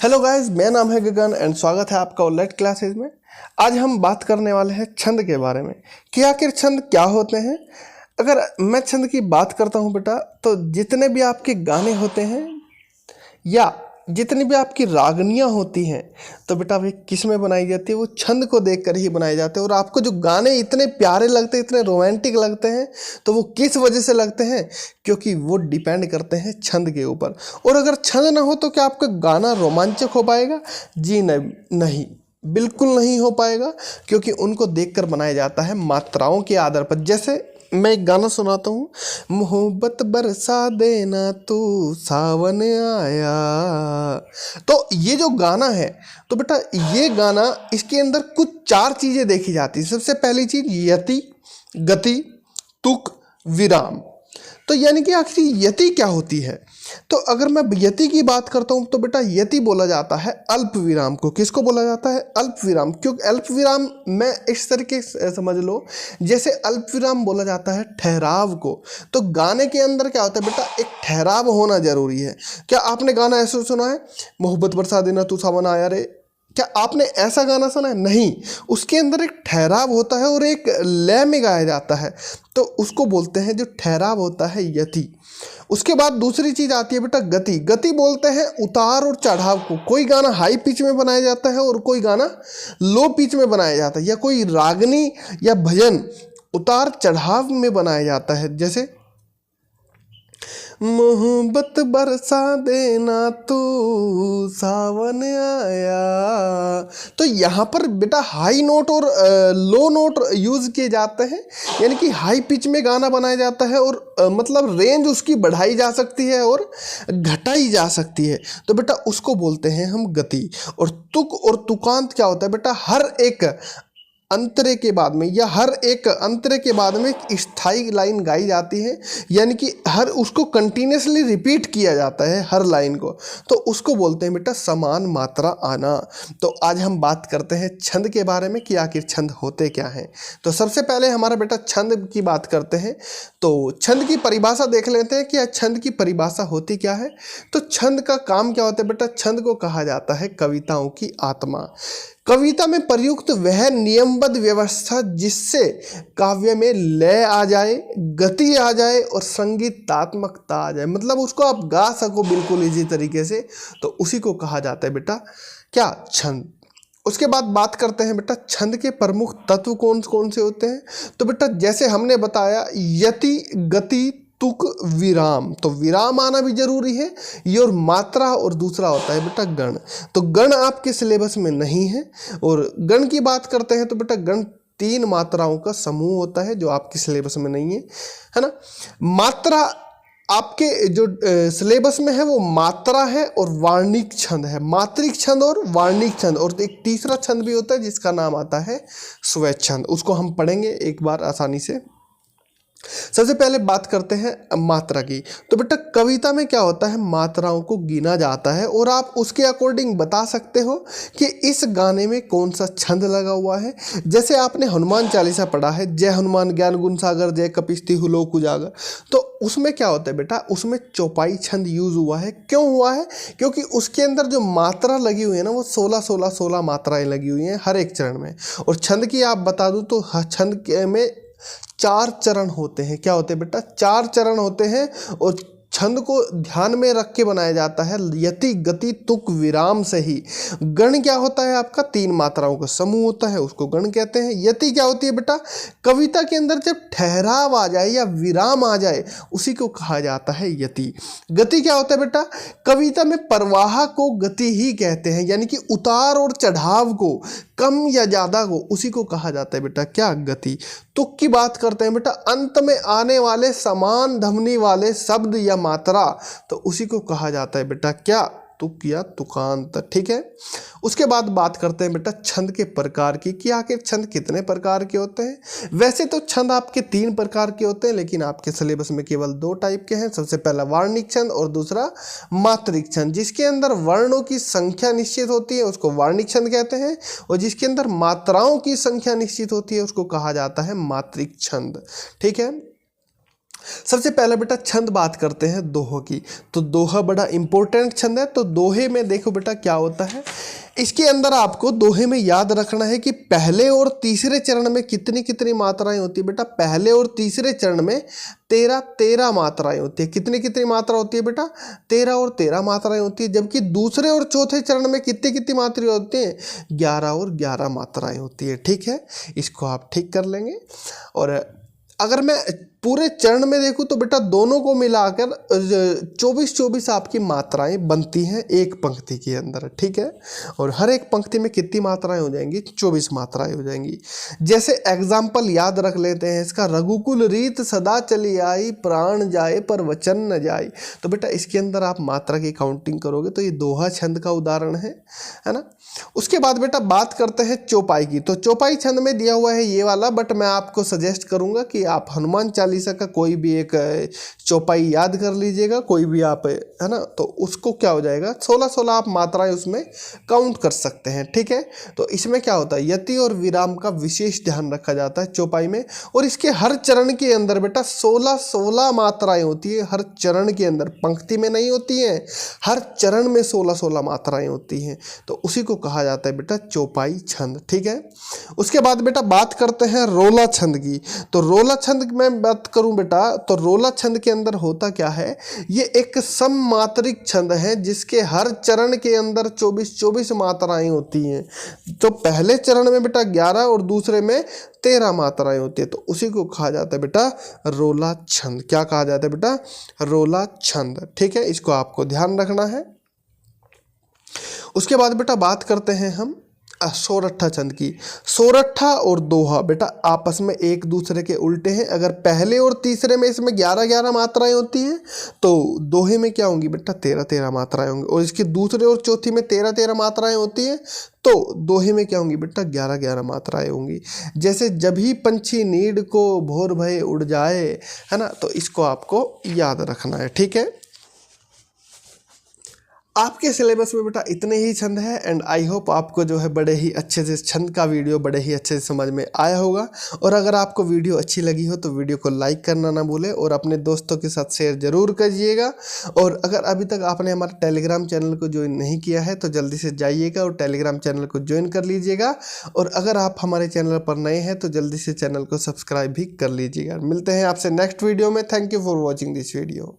Hello guys, मेरा नाम है गगन एंड स्वागत है आपका ऑनलाइन क्लासेज में। आज हम बात करने वाले हैं छंद के बारे में कि आखिर छंद क्या होते हैं। अगर मैं छंद की बात करता हूं बेटा, तो जितने भी आपके गाने होते हैं या जितनी भी आपकी रागनियाँ होती हैं, तो बेटा वे किस में बनाई जाती है? वो छंद को देखकर ही बनाए जाते हैं। और आपको जो गाने इतने प्यारे लगते हैं, इतने रोमांटिक लगते हैं, तो वो किस वजह से लगते हैं? क्योंकि वो डिपेंड करते हैं छंद के ऊपर। और अगर छंद ना हो तो क्या आपका गाना रोमांचक हो पाएगा? जी नहीं, बिल्कुल नहीं हो पाएगा, क्योंकि उनको देखकर बनाया जाता है मात्राओं के आधार पर। जैसे मैं एक गाना सुनाता हूँ, मोहब्बत बरसा देना तू सावन आया। तो ये जो गाना है, तो बेटा ये गाना, इसके अंदर कुछ 4 चीज़ें देखी जाती है। सबसे पहली चीज़ यति, गति, तुक, विराम। तो यानी कि आखिर यति क्या होती है? तो अगर मैं यति की बात करता हूँ, तो बेटा यति बोला जाता है अल्प विराम को। किसको बोला जाता है? अल्प विराम। क्योंकि अल्प विराम मैं इस तरीके से समझ लो, जैसे अल्प विराम बोला जाता है ठहराव को। तो गाने के अंदर क्या होता है बेटा? एक ठहराव होना जरूरी है। क्या आपने गाना ऐसे सुना है, मोहब्बत बरसा देना तू सावन आया रे? क्या आपने ऐसा गाना सुना है? नहीं। उसके अंदर एक ठहराव होता है और एक लय में गाया जाता है, तो उसको बोलते हैं, जो ठहराव होता है, यति। उसके बाद दूसरी चीज आती है बेटा गति। गति बोलते हैं उतार और चढ़ाव को। कोई गाना हाई पिच में बनाया जाता है और कोई गाना लो पिच में बनाया जाता है, या कोई रागनी या भजन उतार चढ़ाव में बनाया जाता है। जैसे मोहब्बत बरसा देना तू सावन आया। तो यहाँ पर बेटा हाई नोट और लो नोट यूज किए जाते हैं, यानी कि हाई पिच में गाना बनाया जाता है और मतलब रेंज उसकी बढ़ाई जा सकती है और घटाई जा सकती है। तो बेटा उसको बोलते हैं हम गति। और तुक और तुकांत क्या होता है बेटा? हर एक अंतरे के बाद में, या हर एक अंतरे के बाद में एक स्थायी लाइन गाई जाती है, यानी कि हर उसको कंटिन्यूसली रिपीट किया जाता है हर लाइन को, तो उसको बोलते हैं बेटा समान मात्रा आना। तो आज हम बात करते हैं छंद के बारे में कि आखिर छंद होते क्या हैं। तो सबसे पहले हमारा बेटा छंद की बात करते हैं, तो छंद की परिभाषा देख लेते हैं कि छंद की परिभाषा होती क्या है। तो छंद का काम क्या होता है बेटा? छंद को कहा जाता है कविताओं की आत्मा। कविता में प्रयुक्त वह नियमबद्ध व्यवस्था जिससे काव्य में लय आ जाए, गति आ जाए और संगीतात्मकता आ जाए, मतलब उसको आप गा सको बिल्कुल इजी तरीके से, तो उसी को कहा जाता है बेटा क्या? छंद। उसके बाद बात करते हैं बेटा छंद के प्रमुख तत्व कौन कौन से होते हैं। तो बेटा जैसे हमने बताया, यति, गति, तुक, विराम। तो विराम आना भी जरूरी है, ये और मात्रा, और दूसरा होता है बेटा गण। तो गण आपके सिलेबस में नहीं है। और गण की बात करते हैं तो बेटा गण 3 मात्राओं का समूह होता है, जो आपके सिलेबस में नहीं है ना। मात्रा आपके जो सिलेबस में है वो मात्रा है और वार्णिक छंद है। मात्रिक छंद और वार्णिक छंद, और एक तीसरा छंद भी होता है जिसका नाम आता है स्वैच्छंद। उसको हम पढ़ेंगे एक बार आसानी से। सबसे पहले बात करते हैं मात्रा की। तो बेटा कविता में क्या होता है? मात्राओं को गिना जाता है और आप उसके अकॉर्डिंग बता सकते हो कि इस गाने में कौन सा छंद लगा हुआ है। जैसे आपने हनुमान चालीसा पढ़ा है, जय हनुमान ज्ञान गुण सागर जय कपीस लोक उजागर, तो उसमें क्या होता है बेटा? उसमें चौपाई छंद यूज हुआ है। क्यों हुआ है? क्योंकि उसके अंदर जो मात्रा लगी हुई है ना, वो 16 मात्राएं लगी हुई हैं हर एक चरण में। और छंद की आप बता दूं तो छंद में 4 चरण होते हैं। क्या होते हैं बेटा? 4 चरण होते हैं, और छंद को ध्यान में रख के बनाया जाता है यति, गति, तुक, विराम से ही। गण क्या होता है आपका? 3 मात्राओं का समूह होता है, उसको गण कहते हैं। यति क्या होती है बेटा? कविता के अंदर जब ठहराव आ जाए या विराम आ जाए, उसी को कहा जाता है यति। गति क्या होता है बेटा? कविता में प्रवाह को गति ही कहते हैं, यानी कि उतार और चढ़ाव को, कम या ज्यादा को, उसी को कहा जाता है बेटा क्या? गति। तुक की बात करते हैं बेटा, अंत में आने वाले समान ध्वनि वाले शब्द या मात्रा, तो उसी को कहा जाता है बेटा क्या? तुक या तुकांत। ठीक है। उसके बाद बात करते हैं बेटा छंद के प्रकार की, कि आखिर छंद कितने प्रकार के होते हैं। वैसे तो छंद आपके 3 प्रकार के होते हैं, लेकिन आपके सिलेबस में केवल 2 टाइप के हैं। सबसे पहला वार्णिक छंद और दूसरा मात्रिक छंद। जिसके अंदर वर्णों की संख्या निश्चित होती है उसको वार्णिक छंद कहते हैं, और जिसके अंदर मात्राओं की संख्या निश्चित होती है उसको कहा जाता है मात्रिक छंद। ठीक है। सबसे पहले बेटा छंद बात करते हैं दोहा की। तो दोहा बड़ा इंपॉर्टेंट छंद है। तो दोहे में देखो बेटा क्या होता है, इसके अंदर आपको दोहे में याद रखना है कि पहले और तीसरे चरण में कितनी कितनी मात्राएं होती है बेटा। पहले और तीसरे चरण में 13 मात्राएं होती है। कितनी कितनी मात्रा होती है बेटा, 13 और 13 मात्राएं होती है। जबकि दूसरे और चौथे चरण में कितनी कितनी मात्राएं होती हैं, 11 और 11 मात्राएं होती है। ठीक है, इसको आप ठीक कर लेंगे। और अगर मैं पूरे चरण में देखूं तो बेटा दोनों को मिलाकर 24 आपकी मात्राएं बनती हैं एक पंक्ति के अंदर। ठीक है, और हर एक पंक्ति में कितनी मात्राएं हो जाएंगी, 24 मात्राएं हो जाएंगी। जैसे एग्जाम्पल याद रख लेते हैं इसका, रघुकुल रीत सदा चली आई, प्राण जाए पर वचन न जाए। तो बेटा इसके अंदर आप मात्रा की काउंटिंग करोगे तो ये दोहा छंद का उदाहरण है ना। उसके बाद बेटा बात करते हैं चौपाई की। तो चौपाई छंद में दिया हुआ है ये वाला, बट मैं आपको सजेस्ट करूंगा कि आप हनुमान चालीसा का कोई भी एक चौपाई याद कर लीजिएगा, कोई भी आप, है ना। तो उसको क्या हो जाएगा, 16 आप मात्राएं उसमें काउंट कर सकते हैं। ठीक है, तो इसमें क्या होता है, यति और विराम का विशेष ध्यान रखा जाता है चौपाई में। और इसके हर चरण के अंदर बेटा 16 मात्राएं होती है। हर चरण के अंदर, पंक्ति में नहीं होती हैं, हर चरण में 16 मात्राएं होती हैं। तो उसी को कहा जाता है बेटा चौपाई छंद। ठीक है, उसके बाद बेटा बात करते हैं रोला छंद की। तो रोला छंद में बात करूं बेटा, तो रोला छंद के अंदर होता क्या है, ये एक सममात्रिक छंद है जिसके हर चरण के अंदर 24 मात्राएं होती हैं। तो पहले चरण में बेटा 11 और दूसरे में 13 मात्राएं होती है। तो उसी को कहा जाता है बेटा रोला छंद। क्या कहा जाता है बेटा, रोला छंद। ठीक है, इसको आपको ध्यान रखना है। उसके बाद बेटा बात करते हैं हम सोरठा छंद की। सोरठा और दोहा बेटा आपस में एक दूसरे के उल्टे हैं। अगर पहले और तीसरे में इसमें 11 मात्राएं होती हैं तो दोहे में क्या होंगी बेटा, 13 मात्राएं होंगी। और इसके दूसरे और चौथी में 13 मात्राएं होती हैं तो दोहे में क्या होंगी बेटा, 11 मात्राएं होंगी। जैसे जब ही पंछी नीड को भोर भये उड़ जाए, है ना। तो इसको आपको याद रखना है। ठीक है, आपके सिलेबस में बेटा इतने ही छंद है। एंड आई होप आपको जो है बड़े ही अच्छे से छंद का वीडियो बड़े ही अच्छे से समझ में आया होगा। और अगर आपको वीडियो अच्छी लगी हो तो वीडियो को लाइक करना ना भूलें और अपने दोस्तों के साथ शेयर जरूर करिएगा। और अगर अभी तक आपने हमारे टेलीग्राम चैनल को ज्वाइन नहीं किया है तो जल्दी से जाइएगा और टेलीग्राम चैनल को ज्वाइन कर लीजिएगा। और अगर आप हमारे चैनल पर नए हैं तो जल्दी से चैनल को सब्सक्राइब भी कर लीजिएगा। मिलते हैं आपसे नेक्स्ट वीडियो में। Thank you for watching this video.